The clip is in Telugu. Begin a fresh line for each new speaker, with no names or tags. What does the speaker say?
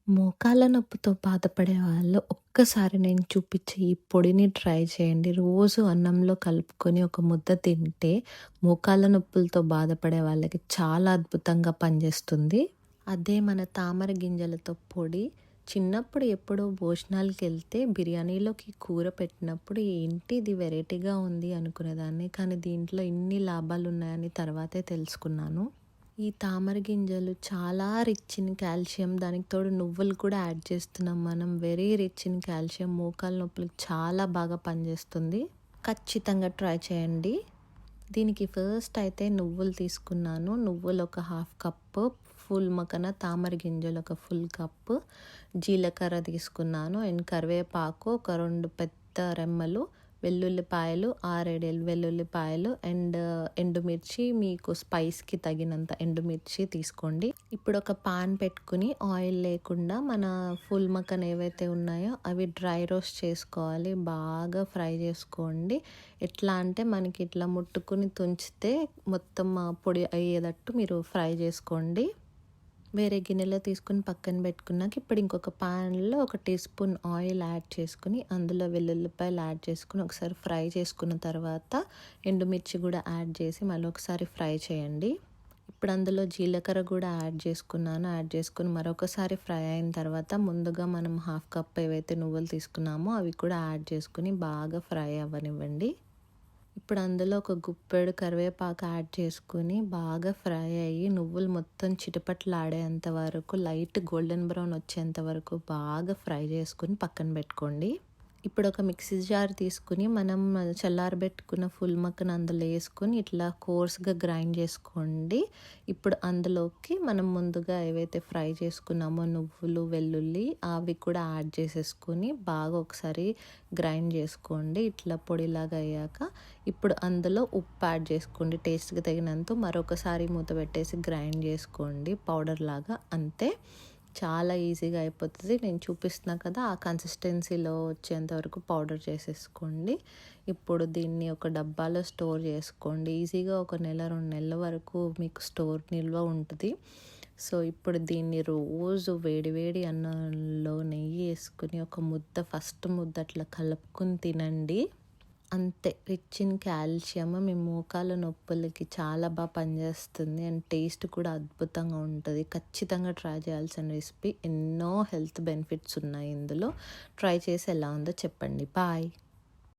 మోకాళ్ళ నొప్పితో బాధపడే వాళ్ళు ఒక్కసారి నేను చూపించే ఈ పొడిని ట్రై చేయండి. రోజు అన్నంలో కలుపుకొని ఒక ముద్ద తింటే మోకాళ్ళ నొప్పులతో బాధపడే వాళ్ళకి చాలా అద్భుతంగా పనిచేస్తుంది. అదే మన తామర గింజలతో పొడి. చిన్నప్పుడు ఎప్పుడో భోజనాలకెళ్తే బిర్యానీలోకి కూర పెట్టినప్పుడు ఏంటి ఇది వెరైటీగా ఉంది అనుకునేదాన్ని. కానీ దీంట్లో ఇన్ని లాభాలున్నాయని తర్వాతే తెలుసుకున్నాను. ఈ తామర గింజలు చాలా రిచ్ ఇన్ కాల్షియం. దానికి తోడు నువ్వులు కూడా యాడ్ చేస్తున్నాం మనం. Very rich in calcium. మోకాళ్ళ నొప్పులకు చాలా బాగా పనిచేస్తుంది. ఖచ్చితంగా ట్రై చేయండి. దీనికి ఫస్ట్ అయితే నువ్వులు తీసుకున్నాను. నువ్వులు ఒక హాఫ్ కప్పు, ఫుల్ మకన తామర గింజలు ఒక ఫుల్ కప్పు, జీలకర్ర తీసుకున్నాను అండ్ కరివేపాకు ఒక 2 పెద్ద రెమ్మలు, వెల్లుల్లిపాయలు 6-7 వెల్లుల్లిపాయలు అండ్ ఎండుమిర్చి, మీకు స్పైస్కి తగినంత ఎండుమిర్చి తీసుకోండి. ఇప్పుడు ఒక పాన్ పెట్టుకుని ఆయిల్ లేకుండా మన ఫుల్ మక్కన్ ఏవైతే ఉన్నాయో అవి డ్రై రోస్ట్ చేసుకోవాలి. బాగా ఫ్రై చేసుకోండి. ఎట్లా అంటే మనకి ఇట్లా ముట్టుకుని తుంచితే మొత్తం పొడి అయ్యేటట్టు మీరు ఫ్రై చేసుకోండి. వేరే గిన్నెలో తీసుకుని పక్కన పెట్టుకున్నాక ఇప్పుడు ఇంకొక ప్యాన్లో 1 టీ స్పూన్ ఆయిల్ యాడ్ చేసుకుని అందులో వెల్లుల్లిపాయలు యాడ్ చేసుకుని ఒకసారి ఫ్రై చేసుకున్న తర్వాత ఎండుమిర్చి కూడా యాడ్ చేసి మళ్ళీ ఒకసారి ఫ్రై చేయండి. ఇప్పుడు అందులో జీలకర్ర కూడా యాడ్ చేసుకున్నాను. యాడ్ చేసుకుని మరొకసారి ఫ్రై అయిన తర్వాత ముందుగా మనం హాఫ్ కప్ ఏవైతే నువ్వులు తీసుకున్నామో అవి కూడా యాడ్ చేసుకుని బాగా ఫ్రై అవ్వనివ్వండి. ఇప్పుడు అందులో ఒక గుప్పెడు కరివేపాకు యాడ్ చేసుకుని బాగా ఫ్రై అయ్యి నువ్వులు మొత్తం చిటపట్లాడేంత వరకు లైట్ గోల్డెన్ బ్రౌన్ వచ్చేంత వరకు బాగా ఫ్రై చేసుకుని పక్కన పెట్టుకోండి. ఇప్పుడు ఒక మిక్సీ జార్ తీసుకుని మనం చల్లారబెట్టుకున్న ఫుల్ మక్కన అందులో వేసుకొని ఇట్లా కోర్స్గా గ్రైండ్ చేసుకోండి. ఇప్పుడు అందులోకి మనం ముందుగా ఏవైతే ఫ్రై చేసుకున్నామో నువ్వులు, వెల్లుల్లి అవి కూడా యాడ్ చేసేసుకొని బాగా ఒకసారి గ్రైండ్ చేసుకోండి. ఇట్లా పొడిలాగా అయ్యాక ఇప్పుడు అందులో ఉప్పు యాడ్ చేసుకోండి. టేస్ట్కి తగినంత మరొకసారి మూత పెట్టేసి గ్రైండ్ చేసుకోండి పౌడర్ లాగా. అంతే, చాలా ఈజీగా అయిపోతుంది. నేను చూపిస్తున్నా కదా ఆ కన్సిస్టెన్సీలో వచ్చేంత వరకు పౌడర్ చేసేసుకోండి. ఇప్పుడు దీన్ని ఒక డబ్బాలో స్టోర్ చేసుకోండి. ఈజీగా 1 నెల 2 నెలల వరకు మీకు స్టోర్ నిల్వ ఉంటుంది. సో ఇప్పుడు దీన్ని రోజు వేడివేడి అన్నంలో నెయ్యి వేసుకుని ఒక ముద్ద, ఫస్ట్ ముద్ద అట్లా కలుపుకుని తినండి. అంతే, రిచ్ ఇన్ కాల్షియం. మీ మోకాళ్ళ నొప్పులకి చాలా బాగా పనిచేస్తుంది అండ్ టేస్ట్ కూడా అద్భుతంగా ఉంటుంది. ఖచ్చితంగా ట్రై చేయాల్సిన రెసిపీ. ఎన్నో హెల్త్ బెనిఫిట్స్ ఉన్నాయి ఇందులో. ట్రై చేసి ఎలా ఉందో చెప్పండి. బాయ్.